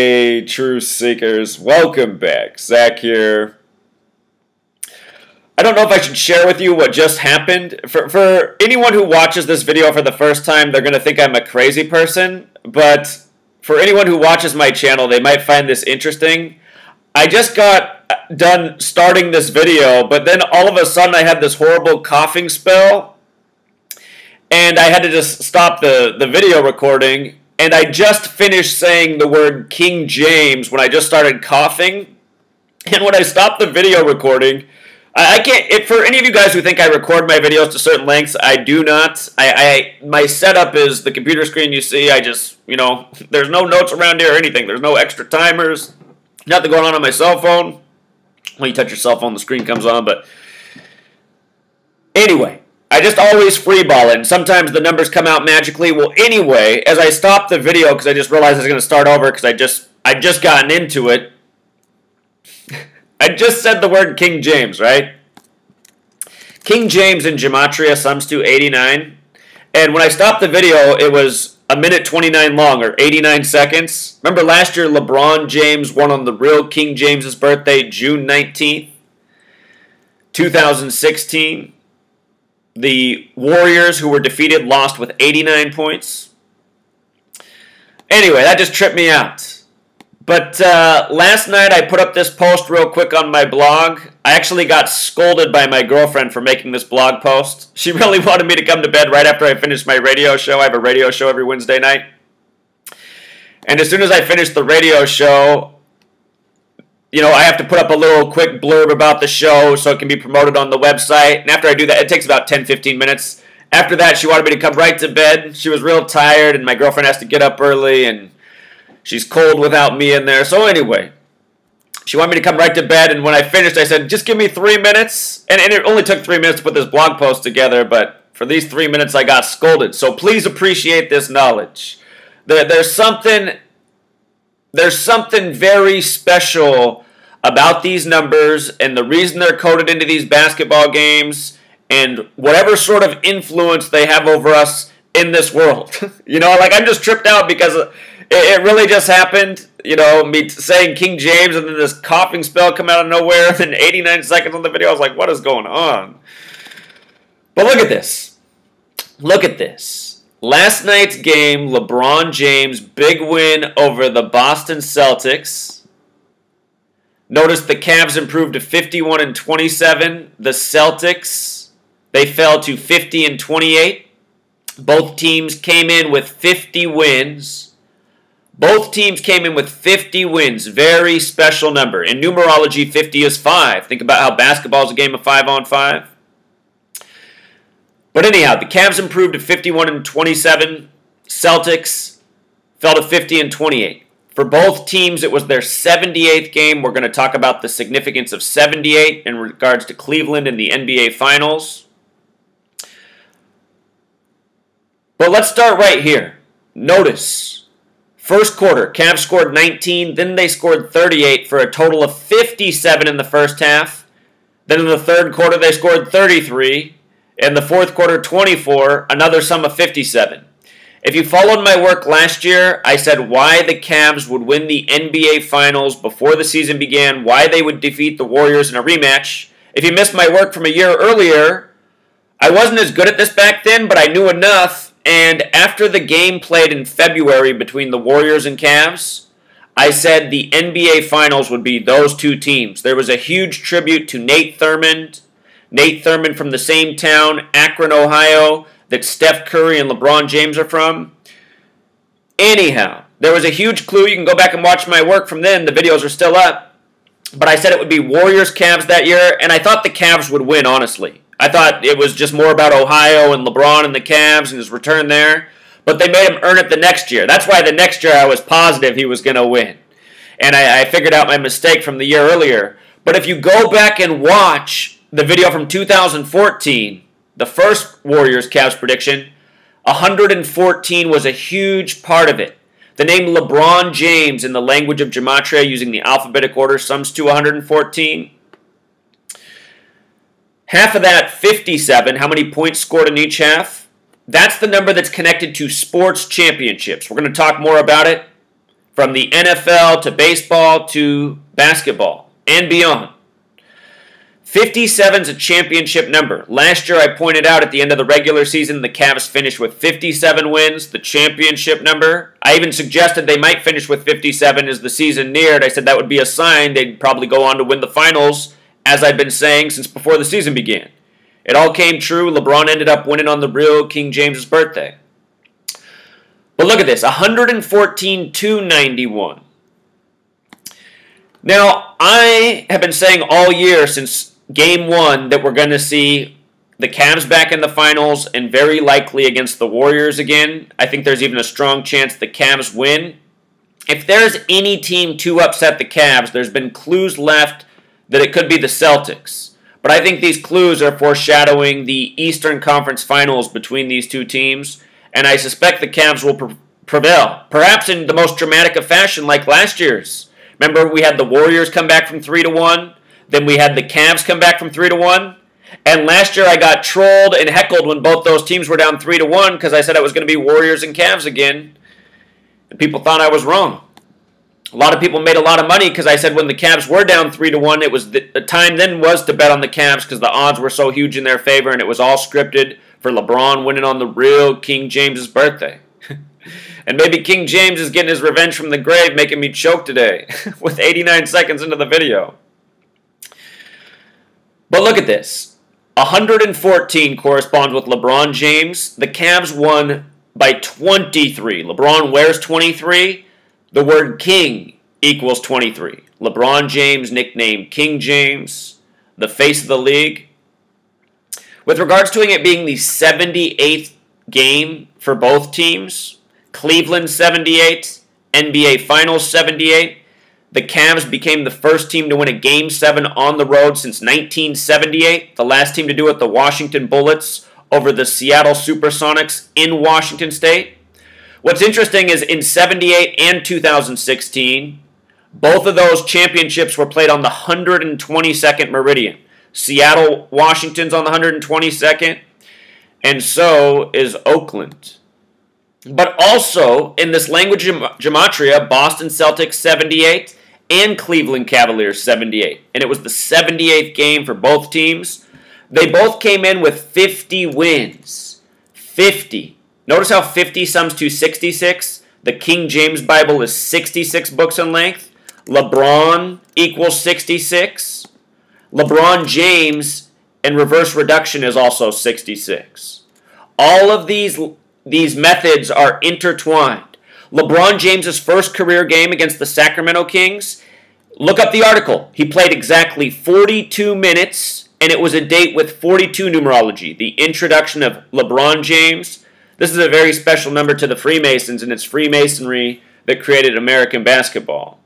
Hey, Truth Seekers, welcome back. Zach here. I don't know if I should share with you what just happened. For anyone who watches this video for the first time, they're going to think I'm a crazy person. But for anyone who watches my channel, they might find this interesting. I just got done starting this video, but then all of a sudden I had this horrible coughing spell. And I had to just stop the video recording. And I just finished saying the word King James when I just started coughing. And when I stopped the video recording, I can't, for any of you guys who think I record my videos to certain lengths, I do not. My setup is the computer screen you see. I just, there's no notes around here or anything. There's no extra timers. Nothing going on my cell phone. When you touch your cell phone, the screen comes on. But anyway, I just always freeball it, and sometimes the numbers come out magically. Well, anyway, as I stopped the video, because I just realized I was going to start over because I just gotten into it, I just said the word King James, right? King James in Gematria sums to 89, and when I stopped the video, it was 1:29 long, or 89 seconds. Remember last year, LeBron James won on the real King James's birthday, June 19th, 2016. The Warriors, who were defeated, lost with 89 points. Anyway, that just tripped me out. But last night I put up this post real quick on my blog. I actually got scolded by my girlfriend for making this blog post. She really wanted me to come to bed right after I finished my radio show. I have a radio show every Wednesday night. And as soon as I finished the radio show, I have to put up a little quick blurb about the show so it can be promoted on the website. And after I do that, it takes about 10-15 minutes. After that, she wanted me to come right to bed. She was real tired, and my girlfriend has to get up early, and she's cold without me in there. So anyway, she wanted me to come right to bed, and when I finished, I said, just give me 3 minutes. And it only took 3 minutes to put this blog post together, but for these 3 minutes, I got scolded. So please appreciate this knowledge. There's something very special about these numbers and the reason they're coded into these basketball games and whatever sort of influence they have over us in this world. I'm just tripped out because it really just happened. Me saying King James and then this coughing spell come out of nowhere and then 89 seconds on the video. I was like, what is going on? But look at this. Look at this. Last night's game, LeBron James, big win over the Boston Celtics. Notice the Cavs improved to 51-27. The Celtics, they fell to 50-28. Both teams came in with 50 wins. Both teams came in with 50 wins. Very special number. In numerology, 50 is 5. Think about how basketball is a game of 5-on-5. But anyhow, the Cavs improved to 51-27. Celtics fell to 50-28. For both teams, it was their 78th game. We're going to talk about the significance of 78 in regards to Cleveland in the NBA Finals. But let's start right here. Notice, first quarter, Cavs scored 19, then they scored 38 for a total of 57 in the first half. Then in the third quarter, they scored 33. In the fourth quarter, 24, another sum of 57. If you followed my work last year, I said why the Cavs would win the NBA Finals before the season began, why they would defeat the Warriors in a rematch. If you missed my work from a year earlier, I wasn't as good at this back then, but I knew enough. And after the game played in February between the Warriors and Cavs, I said the NBA Finals would be those two teams. There was a huge tribute to Nate Thurmond. Nate Thurmond from the same town, Akron, Ohio, that Steph Curry and LeBron James are from. Anyhow, there was a huge clue. You can go back and watch my work from then. The videos are still up. But I said it would be Warriors-Cavs that year, and I thought the Cavs would win, honestly. I thought it was just more about Ohio and LeBron and the Cavs and his return there. But they made him earn it the next year. That's why the next year I was positive he was going to win. And I figured out my mistake from the year earlier. But if you go back and watch the video from 2014, the first Warriors-Cavs prediction, 114 was a huge part of it. The name LeBron James in the language of Gematria using the alphabetic order sums to 114. Half of that, 57, how many points scored in each half? That's the number that's connected to sports championships. We're going to talk more about it. from the NFL to baseball to basketball and beyond. 57 is a championship number. Last year I pointed out at the end of the regular season the Cavs finished with 57 wins, the championship number. I even suggested they might finish with 57 as the season neared. I said that would be a sign they'd probably go on to win the finals, as I've been saying since before the season began. It all came true. LeBron ended up winning on the real King James's birthday. But look at this, 114-91. Now, I have been saying all year since Game 1 that we're going to see the Cavs back in the finals and very likely against the Warriors again. I think there's even a strong chance the Cavs win. If there's any team to upset the Cavs, there's been clues left that it could be the Celtics. But I think these clues are foreshadowing the Eastern Conference Finals between these two teams, and I suspect the Cavs will prevail, perhaps in the most dramatic of fashion like last year's. Remember, we had the Warriors come back from 3-1, then we had the Cavs come back from 3-1, and last year I got trolled and heckled when both those teams were down 3-1 because I said it was going to be Warriors and Cavs again, and people thought I was wrong. A lot of people made a lot of money because I said when the Cavs were down 3-1, it was the time then was to bet on the Cavs because the odds were so huge in their favor, and it was all scripted for LeBron winning on the real King James's birthday. And maybe King James is getting his revenge from the grave, making me choke today with 89 seconds into the video. But look at this. 114 corresponds with LeBron James. The Cavs won by 23. LeBron wears 23. The word king equals 23. LeBron James, nicknamed King James, the face of the league. With regards to it being the 78th game for both teams, Cleveland 78, NBA Finals 78, the Cavs became the first team to win a Game 7 on the road since 1978. The last team to do it, the Washington Bullets, over the Seattle Supersonics in Washington State. What's interesting is in 78 and 2016, both of those championships were played on the 122nd meridian. Seattle, Washington's on the 122nd, and so is Oakland. But also, in this language gematria, Boston Celtics 78 and Cleveland Cavaliers 78. And it was the 78th game for both teams. They both came in with 50 wins. 50. Notice how 50 sums to 66? The King James Bible is 66 books in length. LeBron equals 66. LeBron James in reverse reduction is also 66. All of these methods are intertwined. LeBron James's first career game against the Sacramento Kings, look up the article. He played exactly 42 minutes, and it was a date with 42 numerology, the introduction of LeBron James. This is a very special number to the Freemasons, and it's Freemasonry that created American basketball.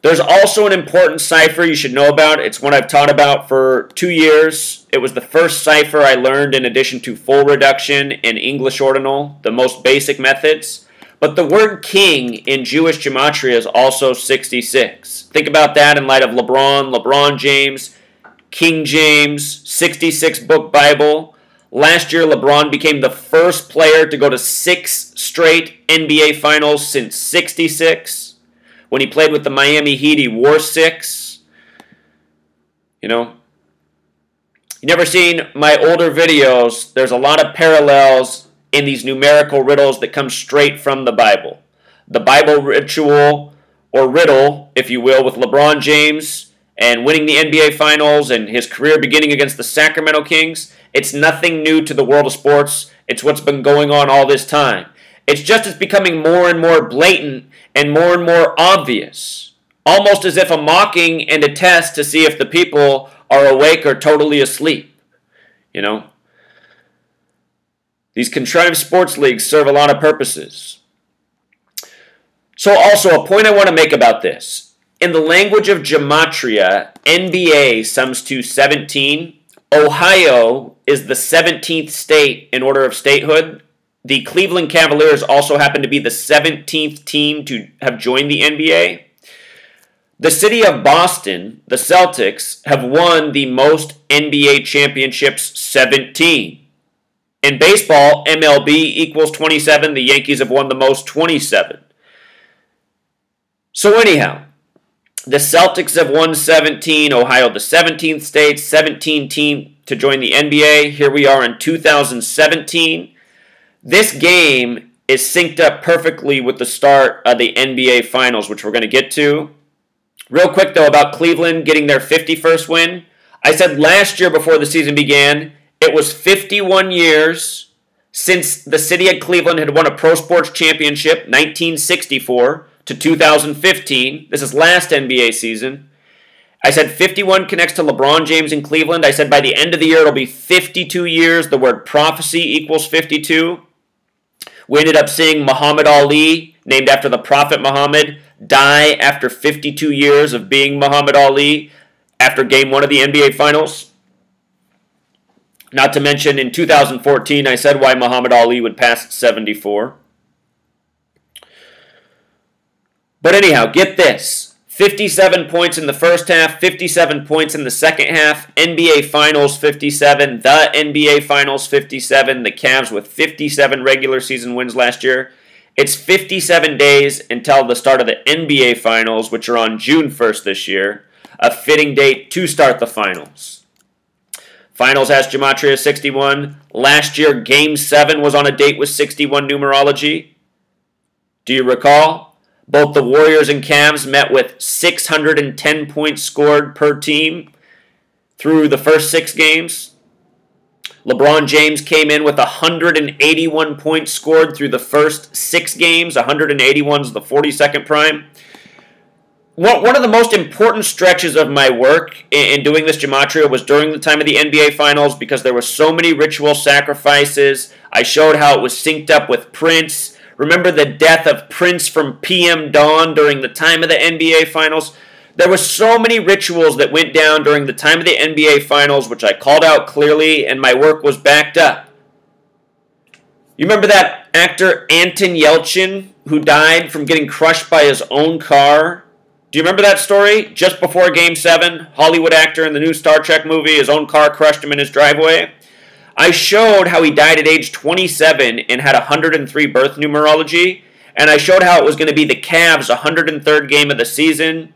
There's also an important cipher you should know about. It's one I've taught about for 2 years. It was the first cipher I learned in addition to full reduction and English ordinal, the most basic methods. But the word king in Jewish gematria is also 66. Think about that in light of LeBron James, King James, 66 book Bible. Last year, LeBron became the first player to go to 6 straight NBA Finals since 66. When he played with the Miami Heat, he wore 6. You know, you never seen my older videos. There's a lot of parallels in these numerical riddles that come straight from the Bible. The Bible ritual, or riddle, if you will, with LeBron James and winning the NBA Finals and his career beginning against the Sacramento Kings, it's nothing new to the world of sports. It's what's been going on all this time. It's just it's becoming more and more blatant and more obvious, almost as if a mocking and a test to see if the people are awake or totally asleep. You know, these contrived sports leagues serve a lot of purposes. So also, a point I want to make about this. In the language of gematria, NBA sums to 17. Ohio is the 17th state in order of statehood. The Cleveland Cavaliers also happen to be the 17th team to have joined the NBA. The city of Boston, the Celtics, have won the most NBA championships, 17. In baseball, MLB equals 27. The Yankees have won the most, 27. So anyhow, the Celtics have won 17. Ohio, the 17th state, 17 team to join the NBA. Here we are in 2017. This game is synced up perfectly with the start of the NBA Finals, which we're going to get to. Real quick, though, about Cleveland getting their 51st win. I said last year before the season began, it was 51 years since the city of Cleveland had won a pro sports championship, 1964 to 2015. This is last NBA season. I said 51 connects to LeBron James in Cleveland. I said by the end of the year, it'll be 52 years. The word prophecy equals 52. We ended up seeing Muhammad Ali, named after the Prophet Muhammad, die after 52 years of being Muhammad Ali after Game 1 of the NBA Finals. Not to mention, in 2014, I said why Muhammad Ali would pass 74. But anyhow, get this. 57 points in the first half, 57 points in the second half, NBA Finals 57, the NBA Finals 57, the Cavs with 57 regular season wins last year. It's 57 days until the start of the NBA Finals, which are on June 1st this year, a fitting date to start the Finals. Finals has Gematria 61. Last year, Game 7 was on a date with 61 numerology. Do you recall? Both the Warriors and Cavs met with 610 points scored per team through the first 6 games. LeBron James came in with 181 points scored through the first 6 games. 181 is the 42nd prime. One of the most important stretches of my work in doing this Gematria was during the time of the NBA Finals because there were so many ritual sacrifices. I showed how it was synced up with Prince. Remember the death of Prince from PM Dawn during the time of the NBA Finals? There were so many rituals that went down during the time of the NBA Finals, which I called out clearly, and my work was backed up. You remember that actor Anton Yelchin, who died from getting crushed by his own car? Do you remember that story? Just before Game 7, Hollywood actor in the new Star Trek movie, his own car crushed him in his driveway. I showed how he died at age 27 and had 103 birth numerology, and I showed how it was going to be the Cavs' 103rd game of the season,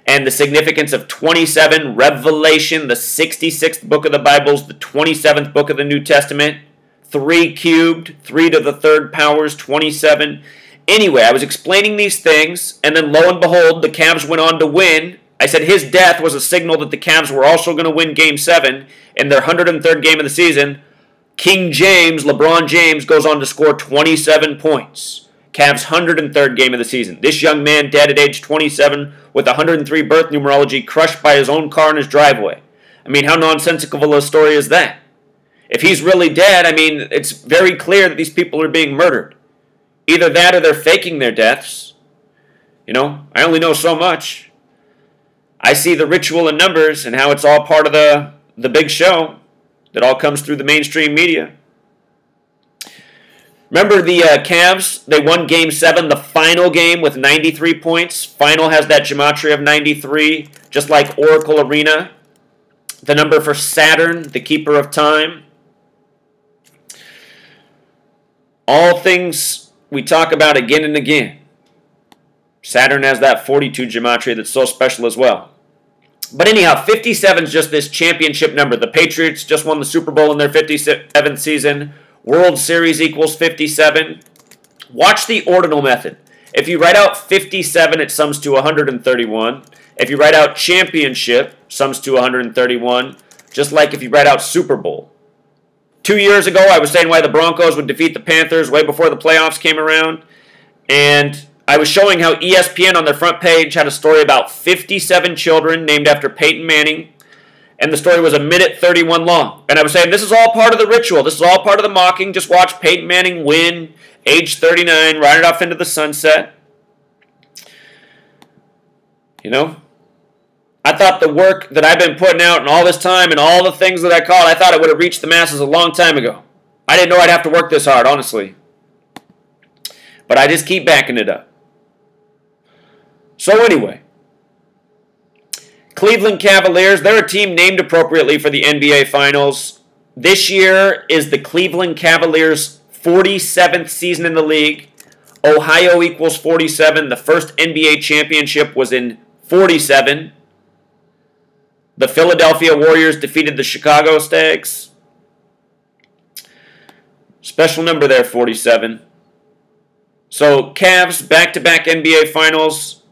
and the significance of 27, Revelation, the 66th book of the Bible, the 27th book of the New Testament, 3 cubed, 3 to the 3rd powers, 27. Anyway, I was explaining these things, and then lo and behold, the Cavs went on to win. I said his death was a signal that the Cavs were also going to win Game 7 in their 103rd game of the season. King James, LeBron James, goes on to score 27 points. Cavs' 103rd game of the season. This young man dead at age 27 with 103 birth numerology, crushed by his own car in his driveway. I mean, how nonsensical a story is that? If he's really dead, I mean, it's very clear that these people are being murdered. Either that or they're faking their deaths. You know, I only know so much. I see the ritual in numbers and how it's all part of the big show that all comes through the mainstream media. Remember the Cavs? They won Game 7, the final game, with 93 points. Final has that Gematria of 93, just like Oracle Arena. The number for Saturn, the keeper of time. All things we talk about again and again. Saturn has that 42 Gematria that's so special as well. But anyhow, 57 is just this championship number. The Patriots just won the Super Bowl in their 57th season. World Series equals 57. Watch the ordinal method. If you write out 57, it sums to 131. If you write out championship, sums to 131. Just like if you write out Super Bowl. 2 years ago, I was saying why the Broncos would defeat the Panthers way before the playoffs came around. And I was showing how ESPN on their front page had a story about 57 children named after Peyton Manning. And the story was 1:31 long. And I was saying, this is all part of the ritual. This is all part of the mocking. Just watch Peyton Manning win, age 39, ride it off into the sunset. You know? I thought the work that I've been putting out and all this time and all the things that I called, I thought it would have reached the masses a long time ago. I didn't know I'd have to work this hard, honestly. But I just keep backing it up. So anyway, Cleveland Cavaliers, they're a team named appropriately for the NBA Finals. This year is the Cleveland Cavaliers' 47th season in the league. Ohio equals 47. The first NBA championship was in 47. The Philadelphia Warriors defeated the Chicago Stags. Special number there, 47. So Cavs, back-to-back NBA Finals.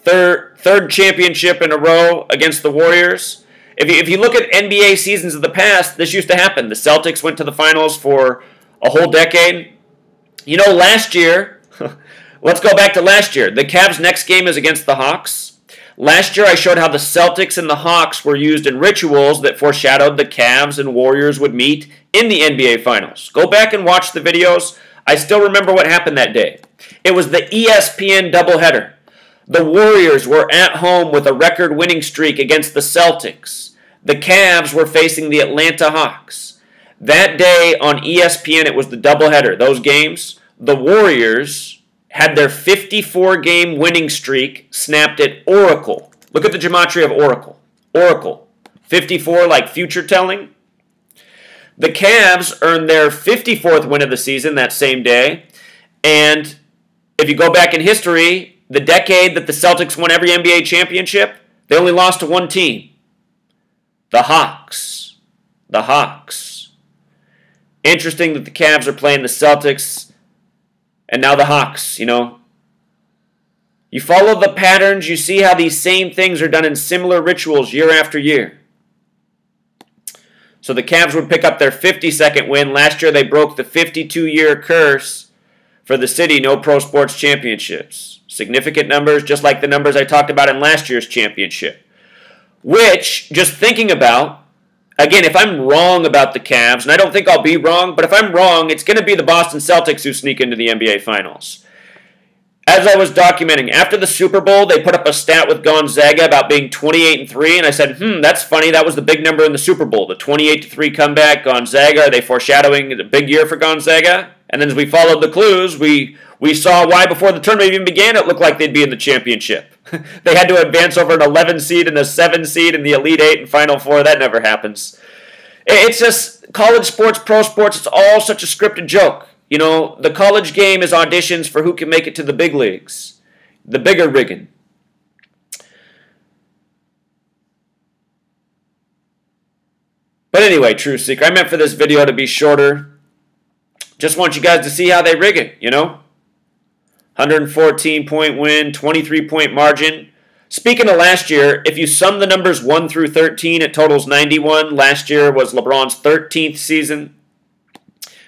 Third championship in a row against the Warriors. If you look at NBA seasons of the past, this used to happen. The Celtics went to the finals for a whole decade. You know, last year, let's go back to last year. The Cavs' next game is against the Hawks. Last year, I showed how the Celtics and the Hawks were used in rituals that foreshadowed the Cavs and Warriors would meet in the NBA Finals. Go back and watch the videos. I still remember what happened that day. It was the ESPN doubleheader. The Warriors were at home with a record winning streak against the Celtics. The Cavs were facing the Atlanta Hawks. That day on ESPN, it was the doubleheader. Those games, the Warriors had their 54-game winning streak snapped at Oracle. Look at the gematria of Oracle. Oracle. 54 like future telling. The Cavs earned their 54th win of the season that same day. And if you go back in history, the decade that the Celtics won every NBA championship, they only lost to one team. The Hawks. The Hawks. Interesting that the Cavs are playing the Celtics and now the Hawks, you know. You follow the patterns, you see how these same things are done in similar rituals year after year. So the Cavs would pick up their 52nd win. Last year they broke the 52-year curse for the city, no pro sports championships. Significant numbers, just like the numbers I talked about in last year's championship. Which, just thinking about, again, if I'm wrong about the Cavs, and I don't think I'll be wrong, but if I'm wrong, it's going to be the Boston Celtics who sneak into the NBA Finals. As I was documenting, after the Super Bowl, they put up a stat with Gonzaga about being 28-3, and I said, that's funny, that was the big number in the Super Bowl, the 28-3 comeback. Gonzaga, are they foreshadowing a big year for Gonzaga? And then as we followed the clues, we saw why before the tournament even began it looked like they'd be in the championship. They had to advance over an 11 seed and a 7 seed in the Elite 8 and Final 4. That never happens. It's just college sports, pro sports, it's all such a scripted joke. You know, the college game is auditions for who can make it to the big leagues. The bigger rigging. But anyway, True Seeker, I meant for this video to be shorter. Just want you guys to see how they rig it, you know. 114-point win, 23-point margin. Speaking of last year, if you sum the numbers 1 through 13, it totals 91. Last year was LeBron's 13th season.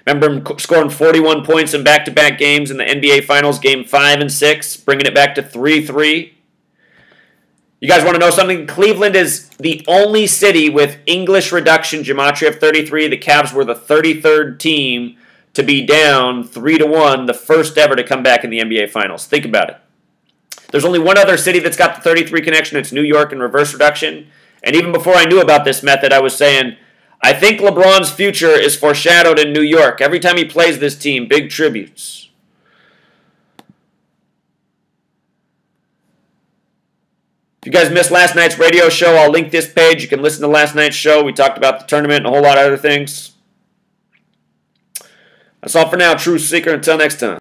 Remember him scoring 41 points in back-to-back games in the NBA Finals, Game 5 and 6, bringing it back to 3-3. You guys want to know something? Cleveland is the only city with English reduction gematria of 33. The Cavs were the 33rd team to be down 3-1, the first ever to come back in the NBA Finals. Think about it. There's only one other city that's got the 33 connection. It's New York in reverse reduction. And even before I knew about this method, I was saying, I think LeBron's future is foreshadowed in New York. Every time he plays this team, big tributes. If you guys missed last night's radio show, I'll link this page. You can listen to last night's show. We talked about the tournament and a whole lot of other things. That's all for now, True Seeker. Until next time.